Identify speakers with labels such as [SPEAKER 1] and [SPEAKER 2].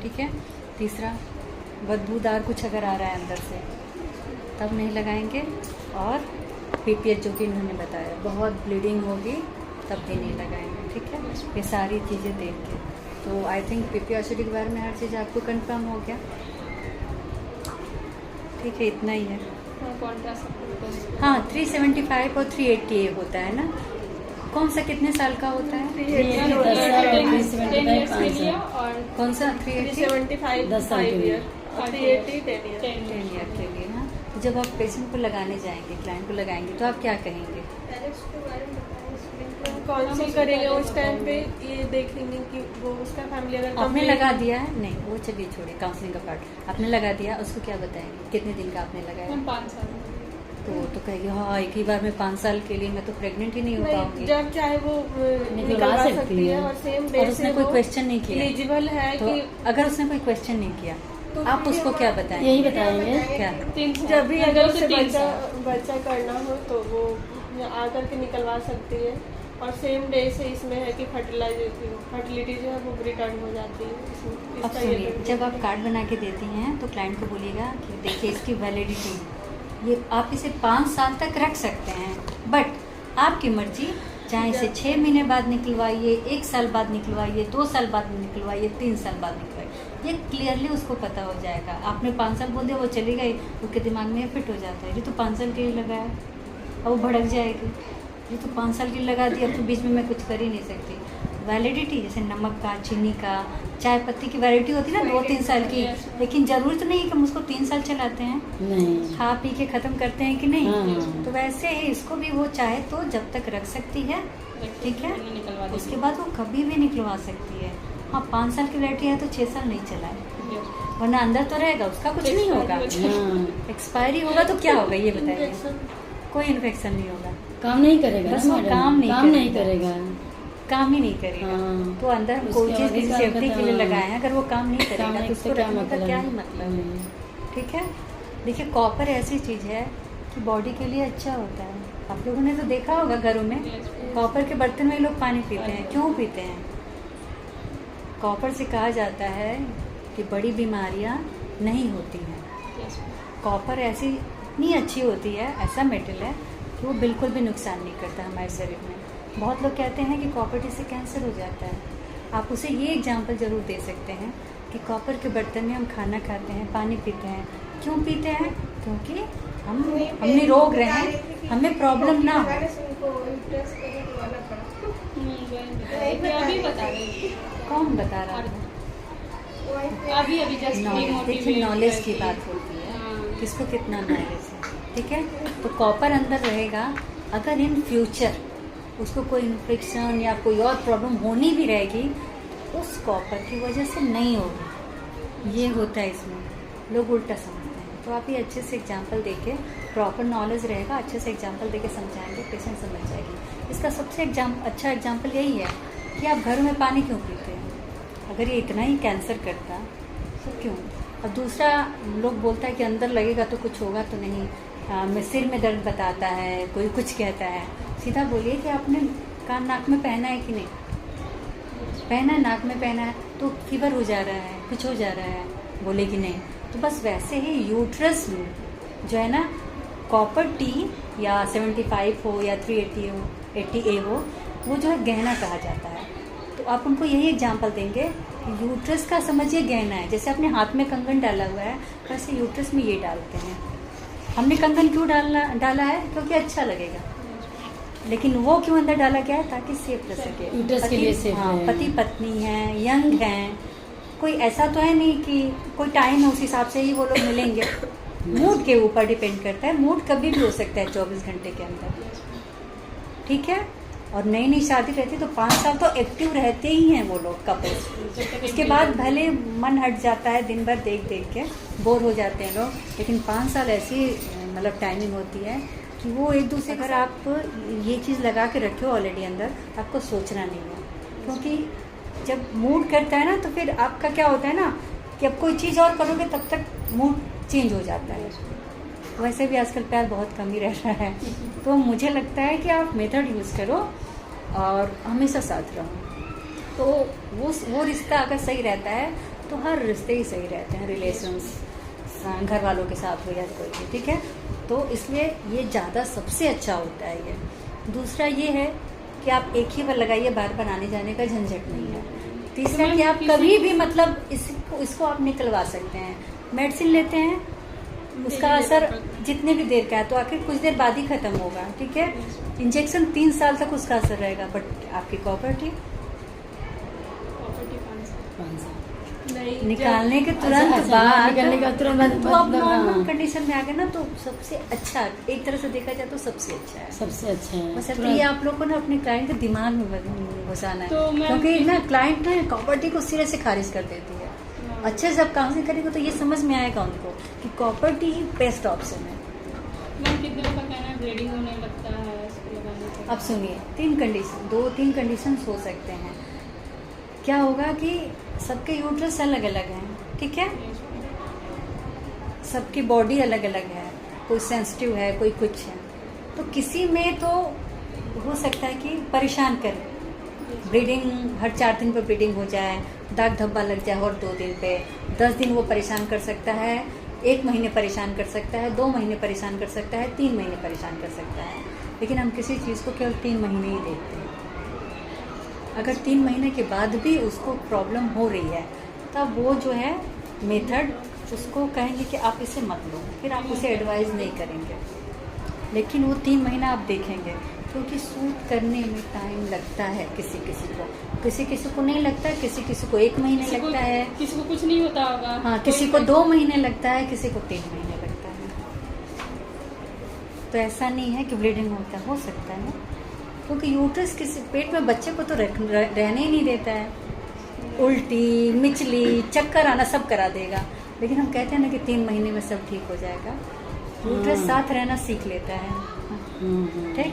[SPEAKER 1] ठीक है। तीसरा, बदबूदार कुछ अगर आ रहा है अंदर से तब नहीं लगाएंगे। और पीपीएच जो कि इन्होंने बताया, बहुत ब्लीडिंग होगी तब भी नहीं लगाएंगे, ठीक है। ये सारी चीज़ें देख के तो आई थिंक पीपीएच के बारे में हर चीज़ आपको कंफर्म हो गया, ठीक है। इतना ही है। हाँ, 375 और 380 होता है ना। कौन सा कितने साल का होता है?
[SPEAKER 2] 375
[SPEAKER 1] कौन सा? 380
[SPEAKER 2] 10 साल के लिए,
[SPEAKER 3] 380 10
[SPEAKER 1] ईयर के लिए। हाँ, तो जब आप पेशेंट को लगाने जाएंगे, क्लाइंट को लगाएंगे, तो आप क्या कहेंगे?
[SPEAKER 3] काउंसिल करेंगे उस टाइम पे, ये देखेंगे कि वो उसका फैमिली अगर
[SPEAKER 1] आपने लगा दिया है, नहीं वो चलिए छोड़िए काउंसलिंग का पार्ट। आपने लगा दिया, उसको क्या बताएंगे कितने दिन का आपने लगाया?
[SPEAKER 3] 5 साल।
[SPEAKER 1] तो कहेगी हाँ एक ही बार में 5 साल के लिए मैं तो प्रेग्नेंट ही नहीं हो पाऊंगी।
[SPEAKER 3] जब चाहे वो निकलवा सकती है और सेम डे
[SPEAKER 1] और उसने कोई क्वेश्चन नहीं किया,
[SPEAKER 3] एलिजिबल है
[SPEAKER 1] तो
[SPEAKER 3] कि
[SPEAKER 1] अगर उसने कोई क्वेश्चन नहीं किया तो आप उसको क्या बताएंगे?
[SPEAKER 2] यही बताएंगे
[SPEAKER 1] क्या?
[SPEAKER 3] जब भी अगर उसे बच्चा करना हो तो वो आकर के निकलवा सकती है। और सेम डे से इसमें है कि फर्टिलिटी जो है वो रिटर्न हो जाती है।
[SPEAKER 1] अब सुनिए, जब आप कार्ड बना के देती हैं तो क्लाइंट को बोलिएगा कि देखिए इसकी वैलिडिटी, ये आप इसे 5 साल तक रख सकते हैं, बट आपकी मर्जी, चाहे इसे 6 महीने बाद निकलवाइए, 1 साल बाद निकलवाइए, 2 साल बाद निकलवाइए, 3 साल बाद निकलवाइए। ये क्लियरली उसको पता हो जाएगा। आपने 5 साल बोल दिया, वो चली गई, उसके दिमाग में फिट हो जाता है, ये तो 5 साल के लिए लगा है, और वो भड़क जाएगी, ये तो 5 साल के लिए लगा दिया, अब तो बीच में मैं कुछ कर ही नहीं सकती। वैलिडिटी जैसे नमक का, चीनी का, चाय पत्ती की वैलिडिटी होती है ना 2-3 साल की, लेकिन जरूरत नहीं है कि हम उसको 3 साल चलाते हैं,
[SPEAKER 2] नहीं,
[SPEAKER 1] खा पी के खत्म करते हैं कि नहीं।
[SPEAKER 2] हाँ।
[SPEAKER 1] तो वैसे ही इसको भी वो चाहे तो जब तक रख सकती है, ठीक है, उसके बाद वो कभी भी निकलवा सकती है। हाँ, 5 साल की वैलिडिटी है तो 6 साल नहीं चलाए, वरना अंदर तो रहेगा, उसका कुछ नहीं होगा। एक्सपायरी होगा तो क्या होगा ये बताइए? कोई इन्फेक्शन नहीं होगा,
[SPEAKER 2] काम नहीं करेगा,
[SPEAKER 1] बस वो काम नहीं
[SPEAKER 2] करेगा,
[SPEAKER 1] काम ही नहीं करेगा।
[SPEAKER 2] हाँ।
[SPEAKER 1] तो अंदर हम कोई चीज़ किसी सेफ्टी के लिए लगाए हैं, अगर वो काम नहीं करेगा तो उसको रखने का क्या ही मतलब है, ठीक है। देखिए, कॉपर ऐसी चीज़ है कि बॉडी के लिए अच्छा होता है। आप लोगों ने तो देखा होगा घरों में कॉपर के बर्तन में लोग पानी पीते हैं, क्यों पीते हैं? कॉपर से कहा जाता है कि बड़ी बीमारियां नहीं होती हैं। कॉपर ऐसी इतनी अच्छी होती है, ऐसा मेटल है कि वो बिल्कुल भी नुकसान नहीं करता हमारे शरीर में। बहुत लोग कहते हैं कि कॉपर टी से कैंसर हो जाता है। आप उसे ये एग्जांपल ज़रूर दे सकते हैं कि कॉपर के बर्तन में हम खाना खाते हैं, पानी पीते हैं, क्यों पीते हैं? क्योंकि हम निरोग रहें, हमें प्रॉब्लम ना हो। कौन बता रहा था? नॉलेज, देखिए नॉलेज की बात होती है, किसको कितना नॉलेज है, ठीक है। तो कॉपर अंदर रहेगा, अगर इन फ्यूचर उसको कोई इन्फेक्शन या कोई और प्रॉब्लम होनी भी रहेगी, उस कॉपर की वजह से नहीं होगी। ये होता है इसमें, लोग उल्टा समझते हैं। तो आप ये अच्छे से एग्जांपल देके, प्रॉपर नॉलेज रहेगा, अच्छे से एग्जांपल देके समझाएंगे, पेशेंट समझ जाएगी। इसका सबसे अच्छा एग्जांपल यही है कि आप घर में पानी क्यों पीते हैं? अगर ये इतना ही कैंसर करता तो क्यों? और दूसरा, लोग बोलता है कि अंदर लगेगा तो कुछ होगा तो नहीं, सिर में दर्द बताता है, कोई कुछ कहता है। सीधा बोलिए कि आपने कान नाक में पहना है कि नहीं पहना है, नाक में पहना है तो फीवर हो जा रहा है, कुछ हो जा रहा है, बोले कि नहीं। तो बस वैसे ही यूट्रस में जो है ना, कॉपर टी या 75 हो या 380 हो, 80A हो, वो जो है गहना कहा जाता है। तो आप उनको यही एग्जांपल देंगे कि यूट्रस का समझिए गहना है। जैसे अपने हाथ में कंगन डाला हुआ है, वैसे यूट्रस में ये डालते हैं। हमने कंगन क्यों डाला है? क्योंकि अच्छा लगेगा, लेकिन वो क्यों अंदर डाला गया है? ताकि सेफ रह सके,
[SPEAKER 2] यूट्रस के लिए सेफ है।
[SPEAKER 1] पति पत्नी हैं, यंग हैं, कोई ऐसा तो है नहीं कि कोई टाइम है उस हिसाब से ही वो लोग मिलेंगे। मूड के ऊपर डिपेंड करता है, मूड कभी भी हो सकता है 24 घंटे के अंदर, ठीक है। और नई नई शादी रहती तो 5 साल तो एक्टिव रहते ही हैं वो लोग कपल्स। इसके बाद भले मन हट जाता है, दिन भर देख देख के बोर हो जाते हैं लोग, लेकिन 5 साल ऐसी मतलब टाइमिंग होती है कि वो एक दूसरे, अगर आप ये चीज़ लगा के रखे हो ऑलरेडी अंदर, आपको सोचना नहीं है। क्योंकि जब मूड करता है ना, तो फिर आपका क्या होता है ना कि अब कोई चीज़ और करोगे तब तक मूड चेंज हो जाता है। वैसे भी आजकल प्यार बहुत कम ही रह रहा है, तो मुझे लगता है कि आप मेथड यूज़ करो और हमेशा साथ रहो। तो वो रिश्ता अगर सही रहता है तो तो हर रिश्ते ही सही रहते हैं, रिलेशंस घर वालों के साथ हो या कोई भी, ठीक है। तो इसलिए ये ज़्यादा सबसे अच्छा होता है ये। दूसरा ये है कि आप एक ही बार लगाइए, बार बार आने जाने का झंझट नहीं है। तीसरा कि आप कभी भी मतलब इसको आप निकलवा सकते हैं। मेडिसिन लेते हैं, उसका असर जितने भी देर का है तो आखिर कुछ देर बाद ही खत्म होगा, ठीक है। इंजेक्शन 3 साल तक उसका असर रहेगा, बट आपकी प्रॉपर्टी
[SPEAKER 3] नहीं,
[SPEAKER 1] निकालने के तुरंत बाद
[SPEAKER 2] निकालने का तुरंत बाद
[SPEAKER 1] तो आप
[SPEAKER 2] मतलब,
[SPEAKER 1] नॉर्मल
[SPEAKER 2] हाँ।
[SPEAKER 1] कंडीशन में आ गए ना, तो सबसे अच्छा, एक तरह से देखा जाए तो सबसे अच्छा है।
[SPEAKER 2] सबसे अच्छा है।
[SPEAKER 1] बस अब ये आप लोग को ना अपने क्लाइंट के दिमाग में घुसाना है,
[SPEAKER 3] तो मैं
[SPEAKER 1] क्योंकि ना क्लाइंट ना प्रॉपर्टी को सिरे से खारिज कर देती है। अच्छे से आप काउंसलिंग करेंगे तो ये समझ में आएगा उनको कि प्रॉपर्टी ही बेस्ट ऑप्शन है।
[SPEAKER 2] मैम कितने लोग का कहना है ब्लीडिंग होने लगता है इसको लगाने से?
[SPEAKER 1] अब सुनिए, 2-3 कंडीशन हो सकते हैं। क्या होगा कि सबके यूट्रस अलग अलग हैं, ठीक है, सबकी बॉडी अलग अलग है, कोई सेंसिटिव है, कोई कुछ है, तो किसी में तो हो सकता है कि परेशान करे, ब्लीडिंग हर 4 दिन पे ब्लीडिंग हो जाए, दाग धब्बा लग जाए और 2 दिन पे, 10 दिन वो परेशान कर सकता है, 1 महीने परेशान कर सकता है, 2 महीने परेशान कर सकता है, 3 महीने परेशान कर सकता है। लेकिन हम किसी चीज़ को केवल 3 महीने ही देखते हैं। अगर 3 महीने के बाद भी उसको प्रॉब्लम हो रही है, तब वो जो है मेथड उसको कहेंगे कि आप इसे मत लो, फिर आप उसे एडवाइस नहीं करेंगे। लेकिन वो 3 महीना आप देखेंगे, क्योंकि सूट करने में टाइम लगता है किसी किसी को नहीं लगता, किसी को 1 महीने लगता है,
[SPEAKER 2] किसी को कुछ नहीं होता होगा।
[SPEAKER 1] हाँ, किसी को 2 महीने लगता है, किसी को 3 महीने लगता है। तो ऐसा नहीं है कि ब्लीडिंग होता हो सकता है, क्योंकि यूट्रस किसी पेट में बच्चे को तो रहने ही नहीं देता है, उल्टी, मिचली, चक्कर आना सब करा देगा। लेकिन हम कहते हैं ना कि 3 महीने में सब ठीक हो जाएगा। यूट्रस साथ रहना सीख लेता है, ठीक।